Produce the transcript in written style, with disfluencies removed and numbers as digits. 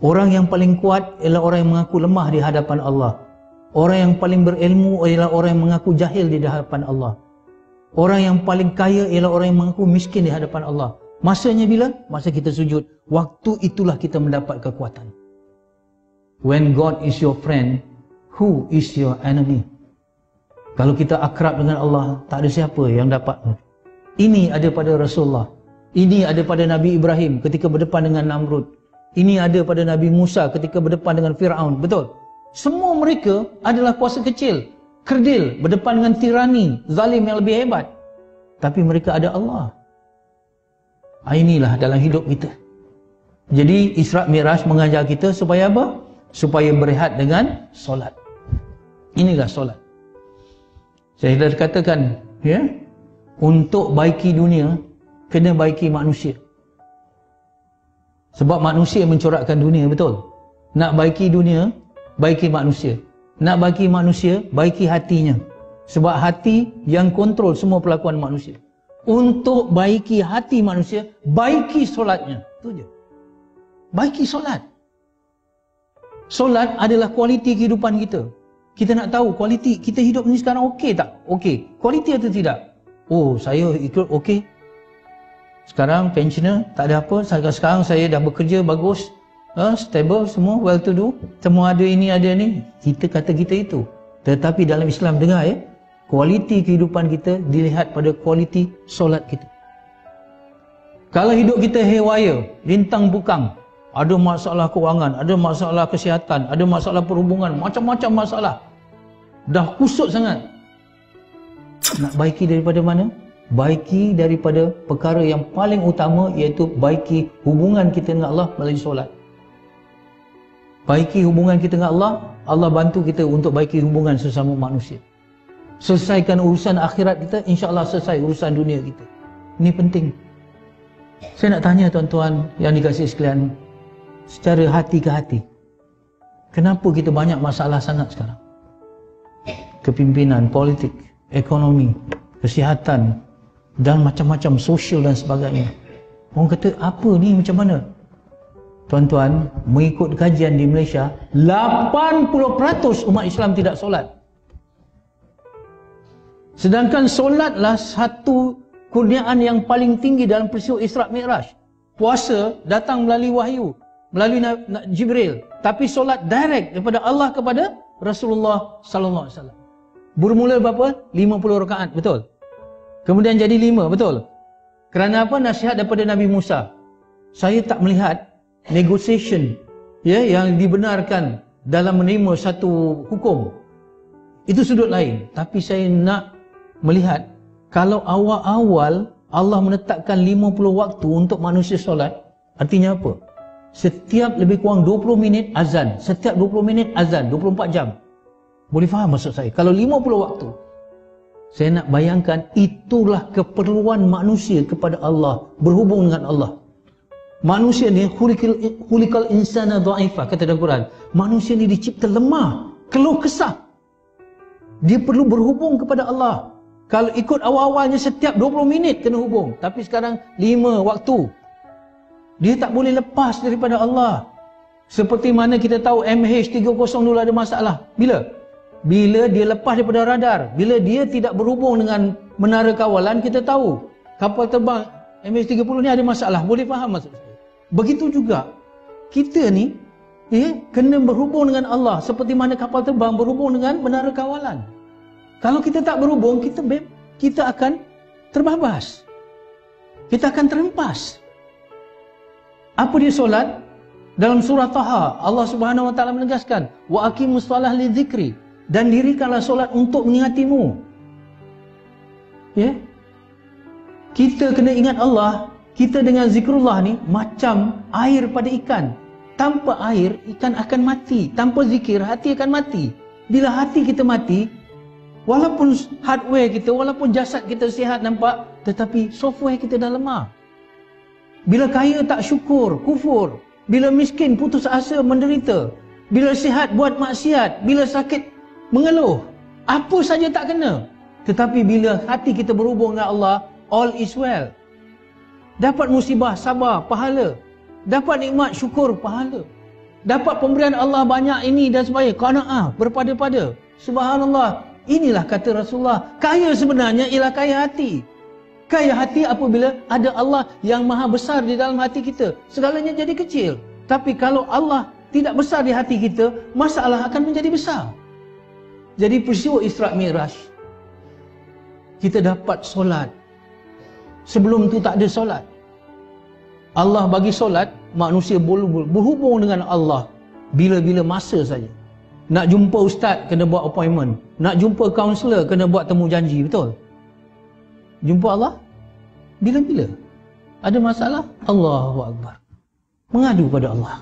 Orang yang paling kuat ialah orang yang mengaku lemah di hadapan Allah. Orang yang paling berilmu ialah orang yang mengaku jahil di hadapan Allah. Orang yang paling kaya ialah orang yang mengaku miskin di hadapan Allah. Masanya bila? Masa kita sujud. Waktu itulah kita mendapat kekuatan. When God is your friend, who is your enemy? Kalau kita akrab dengan Allah, tak ada siapa yang dapat. Ini ada pada Rasulullah. Ini ada pada Nabi Ibrahim ketika berdepan dengan Namrud. Ini ada pada Nabi Musa ketika berdepan dengan Fir'aun. Betul? Semua mereka adalah kuasa kecil, kerdil, berdepan dengan tirani, zalim yang lebih hebat. Tapi mereka ada Allah. Inilah dalam hidup kita. Jadi Isra' Mi'raj mengajar kita supaya apa? Supaya berehat dengan solat. Inilah solat. Saya dah katakan, ya, untuk baiki dunia, kena baiki manusia. Sebab manusia mencorakkan dunia, betul? Nak baiki dunia, baiki manusia. Nak baiki manusia, baiki hatinya. Sebab hati yang kontrol semua perlakuan manusia. Untuk baiki hati manusia, baiki solatnya. Itu je. Baiki solat. Solat adalah kualiti kehidupan kita. Kita nak tahu kualiti kita hidup ni sekarang okey tak? Okey. Kualiti atau tidak? Oh, saya ikut okey. Sekarang pensioner, tak ada apa. Sekarang saya dah bekerja bagus, stable, semua well to do. Semua ada ini, ada ni. Kita kata kita itu. Tetapi dalam Islam, dengar ya, kualiti kehidupan kita dilihat pada kualiti solat kita. Kalau hidup kita haywire, lintang bukang, ada masalah kewangan, ada masalah kesihatan, ada masalah perhubungan, macam-macam masalah, dah kusut sangat. Nak baiki daripada mana? Baiki daripada perkara yang paling utama, iaitu baiki hubungan kita dengan Allah melalui solat. Baiki hubungan kita dengan Allah, Allah bantu kita untuk baiki hubungan sesama manusia. Selesaikan urusan akhirat kita, insya-Allah selesai urusan dunia kita. Ini penting. Saya nak tanya tuan-tuan yang dikasihi sekalian, secara hati ke hati, kenapa kita banyak masalah sangat sekarang? Kepimpinan, politik, ekonomi, kesihatan, dan macam-macam sosial dan sebagainya. Orang kata, apa ni, macam mana? Tuan-tuan, mengikut kajian di Malaysia, 80% umat Islam tidak solat. Sedangkan solatlah satu kurniaan yang paling tinggi dalam peristiwa Isra' Mi'raj. Puasa datang melalui wahyu, melalui Jibril. Tapi solat direct daripada Allah kepada Rasulullah sallallahu alaihi wasallam. Bermula berapa? 50 rakaat, betul? Kemudian jadi 5, betul? Kerana apa? Nasihat daripada Nabi Musa. Saya tak melihat negotiation, ya, yang dibenarkan dalam menerima satu hukum. Itu sudut lain. Tapi saya nak melihat, kalau awal-awal Allah menetapkan 50 waktu untuk manusia solat, artinya apa? Setiap lebih kurang 20 minit azan. Setiap 20 minit azan, 24 jam. Boleh faham maksud saya? Kalau 50 waktu, saya nak bayangkan itulah keperluan manusia kepada Allah, berhubung dengan Allah. Manusia ni khuliqal insana dha'ifa, kata dalam Quran. Manusia ni dicipta lemah, keluh kesah. Dia perlu berhubung kepada Allah. Kalau ikut awal-awalnya setiap 20 minit kena hubung, tapi sekarang 5 waktu. Dia tak boleh lepas daripada Allah. Seperti mana kita tahu MH370 dulu ada masalah. Bila? Bila dia lepas daripada radar, bila dia tidak berhubung dengan menara kawalan, kita tahu kapal terbang MH370 ni ada masalah. Boleh faham maksud saya? Begitu juga kita ni kena berhubung dengan Allah seperti mana kapal terbang berhubung dengan menara kawalan. Kalau kita tak berhubung, kita akan terbabas. Kita akan terhempas. Apa dia solat? Dalam surah Taha, Allah Subhanahu wa taala menegaskan, wa aqimus shalah lidzikri, dan dirikanlah solat untuk mengingatimu. Ya? Kita kena ingat Allah. Kita dengan zikrullah ni macam air pada ikan. Tanpa air, ikan akan mati. Tanpa zikir, hati akan mati. Bila hati kita mati, walaupun hardware kita, walaupun jasad kita sihat nampak, tetapi software kita dah lemah. Bila kaya tak syukur, kufur. Bila miskin putus asa, menderita. Bila sihat buat maksiat. Bila sakit mengeluh. Apa saja tak kena. Tetapi bila hati kita berhubung dengan Allah, all is well. Dapat musibah, sabar, pahala. Dapat nikmat, syukur, pahala. dapat pemberian Allah banyak ini dan sebagainya, qanaah, berpada-pada. Subhanallah, inilah kata Rasulullah, kaya sebenarnya ialah kaya hati. Kaya hati apabila ada Allah yang maha besar di dalam hati kita, segalanya jadi kecil. Tapi kalau Allah tidak besar di hati kita, masalah akan menjadi besar. Jadi peristiwa Isra' Mi'raj, kita dapat solat. Sebelum tu tak ada solat. Allah bagi solat, manusia boleh berhubung dengan Allah bila-bila masa saja. Nak jumpa ustaz, kena buat appointment. Nak jumpa kaunselor, kena buat temu janji, betul? Jumpa Allah bila-bila. Ada masalah, Allahu Akbar, mengadu pada Allah.